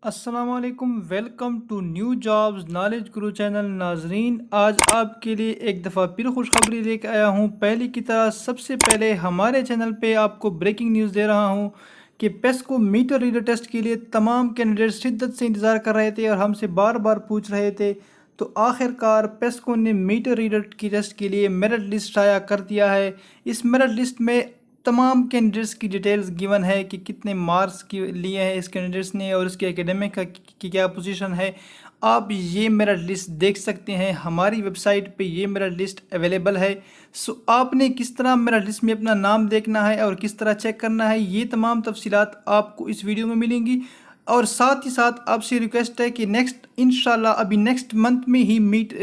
अस्सलामुअलैकुम, welcome to New Jobs Knowledge Guru channel. नाजरीन, आज आपके लिए एक दफ़ा फिर खुशखबरी लेकर आया हूँ। पहले की तरह सबसे पहले हमारे चैनल पे आपको ब्रेकिंग न्यूज़ दे रहा हूँ कि पेस्को मीटर रीडर टेस्ट के लिए तमाम कैंडिडेट शिद्दत से इंतज़ार कर रहे थे और हमसे बार बार पूछ रहे थे। तो आखिरकार पेस्को ने मीटर रीडर की टेस्ट के लिए मेरिट लिस्ट शाया कर दिया है। इस मेरिट लिस्ट में तमाम कैंडिडेट्स की डिटेल्स गिवन है कि कितने मार्क्स की लिए हैं इस कैंडिडेट्स ने और उसके एकेडमिक का की क्या पोजीशन है। आप ये मेरिट लिस्ट देख सकते हैं, हमारी वेबसाइट पे ये मेरिट लिस्ट अवेलेबल है। सो आपने किस तरह मेरिट लिस्ट में अपना नाम देखना है और किस तरह चेक करना है, ये तमाम तफसीलात आपको इस वीडियो में मिलेंगी। और साथ ही साथ आपसे रिक्वेस्ट है कि इंशाल्लाह अभी नेक्स्ट मंथ में ही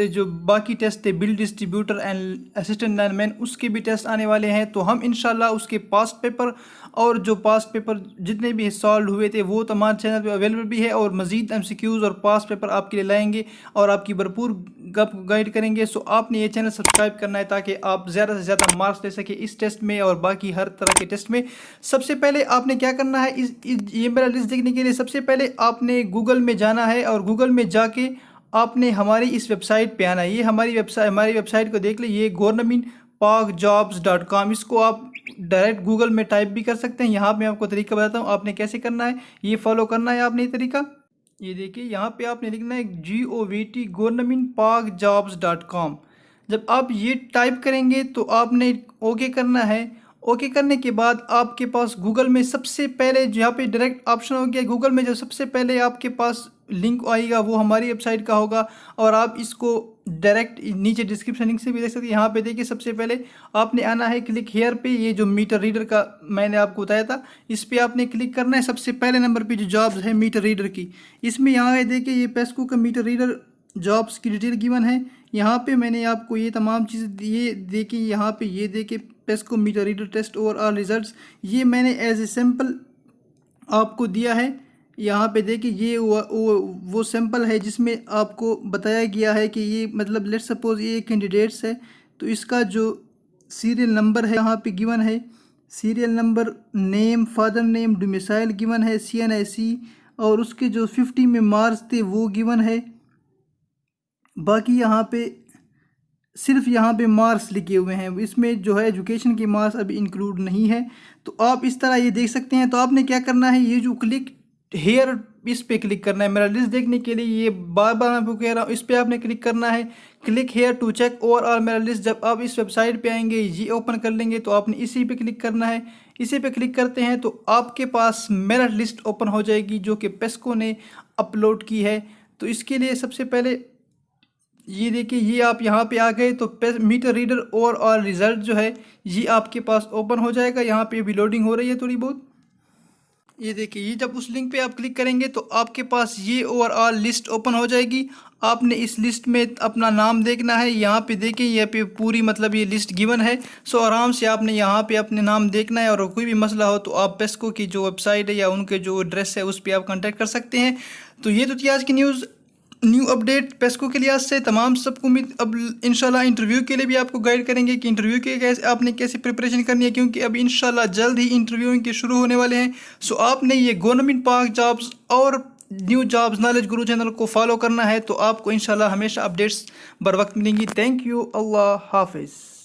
जो बाकी टेस्ट है bill distributor and assistant lineman, उसके भी टेस्ट आने वाले हैं। तो हम इंशाल्लाह उसके पास्ट पेपर और जो पास्ट पेपर जितने भी सॉल्व हुए थे वो तमाम चैनल पे अवेलेबल भी है और मज़ीद एमसीक्यूज़ और पास्ट पेपर आपके लिए लाएंगे और आपकी भरपूर गाइड करेंगे। सो आपने ये चैनल सब्सक्राइब करना है ताकि आप ज़्यादा से ज़्यादा मार्क्स ले सके इस टेस्ट में और बाकी हर तरह के टेस्ट में। सबसे पहले आपने क्या करना है, ये मेरा लिस्ट देखने के लिए सबसे पहले आपने गूगल में जाना है और गूगल में जाके आपने हमारी इस वेबसाइट पे आना है। ये हमारी वेबसाइट को देख ले, ये governmentparkjobs.com। इसको आप डायरेक्ट गूगल में टाइप भी कर सकते हैं। यहाँ पे आपको तरीका बताता हूँ आपने कैसे करना है, ये फॉलो करना है आपने ये तरीका। ये देखिए, यहाँ पे आपने लिखना है GOVT governmentparkjobs.com। जब आप ये टाइप करेंगे तो आपने ओके करना है। ओके करने के बाद आपके पास गूगल में सबसे पहले यहाँ पे डायरेक्ट ऑप्शन हो गया। गूगल में जो सबसे पहले आपके पास लिंक आएगा वो हमारी वेबसाइट का होगा और आप इसको डायरेक्ट नीचे डिस्क्रिप्शन लिंक से भी देख सकते हैं। यहाँ पे देखिए, सबसे पहले आपने आना है क्लिक हेयर पे। ये जो मीटर रीडर का मैंने आपको बताया था, इस पे आपने क्लिक करना है। सबसे पहले नंबर पे जो जॉब्स है मीटर रीडर की, इसमें यहाँ है देखिए, ये पेस्को का मीटर रीडर जॉब्स की डिटेल गिवन है। यहाँ पे मैंने आपको ये तमाम चीज़ें ये देखिए, यहाँ पे ये देखिए PESCO meter reader test overall results, ये मैंने एज ए सैम्पल आपको दिया है। यहाँ पे देखिए, ये वो सैम्पल है जिसमें आपको बताया गया है कि ये मतलब लेट्स सपोज ये कैंडिडेट्स है तो इसका जो सीरियल नंबर है यहाँ पे गिवन है। Serial number, name, father name, domicile given है, CNIC और उसके जो 50 में मार्क्स थे वो गिवन है। बाकी यहाँ पे सिर्फ यहाँ पे मार्क्स लिखे हुए हैं, इसमें जो है एजुकेशन के मार्क्स अभी इंक्लूड नहीं है। तो आप इस तरह ये देख सकते हैं। तो आपने क्या करना है, ये जो क्लिक हेयर इस पे क्लिक करना है। मेरा लिस्ट देखने के लिए ये बार बार मैं आपको कह रहा हूँ, इस पे आपने क्लिक करना है। Click here to check overall merit list. जब आप इस वेबसाइट पे आएंगे, ये ओपन कर लेंगे तो आपने इसी पे क्लिक करना है। इसी पे क्लिक करते हैं तो आपके पास मेरा लिस्ट ओपन हो जाएगी जो कि पेस्को ने अपलोड की है। तो इसके लिए सबसे पहले ये देखिए, ये आप यहाँ पे आ गए तो मीटर रीडर और रिज़ल्ट जो है ये आपके पास ओपन हो जाएगा। यहाँ पे भी लोडिंग हो रही है थोड़ी बहुत। ये देखिए, ये जब उस लिंक पे आप क्लिक करेंगे तो आपके पास ये ओवरऑल लिस्ट ओपन हो जाएगी। आपने इस लिस्ट में अपना नाम देखना है। यहाँ पे देखिए, ये पे पूरी मतलब ये लिस्ट गिवन है। सो आराम से आपने यहाँ पे अपने नाम देखना है और कोई भी मसला हो तो आप पेस्को की जो वेबसाइट है या उनके जो एड्रेस है उस पर आप कॉन्टैक्ट कर सकते हैं। तो ये तो थी आज की न्यू अपडेट पेस्को के लिहाज से। तमाम सबको उम्मीद अब इंशाल्लाह इंटरव्यू के लिए भी आपको गाइड करेंगे कि इंटरव्यू के आपने कैसे प्रिपरेशन करनी है, क्योंकि अब इंशाल्लाह जल्द ही इंटरव्यू के शुरू होने वाले हैं। सो आपने ये गवर्नमेंट पार्क जॉब्स और new Jobs Knowledge Guru channel को फॉलो करना है तो आपको इंशाल्लाह हमेशा अपडेट्स बर वक्त मिलेंगी। थैंक यू, अल्लाह हाफिज़।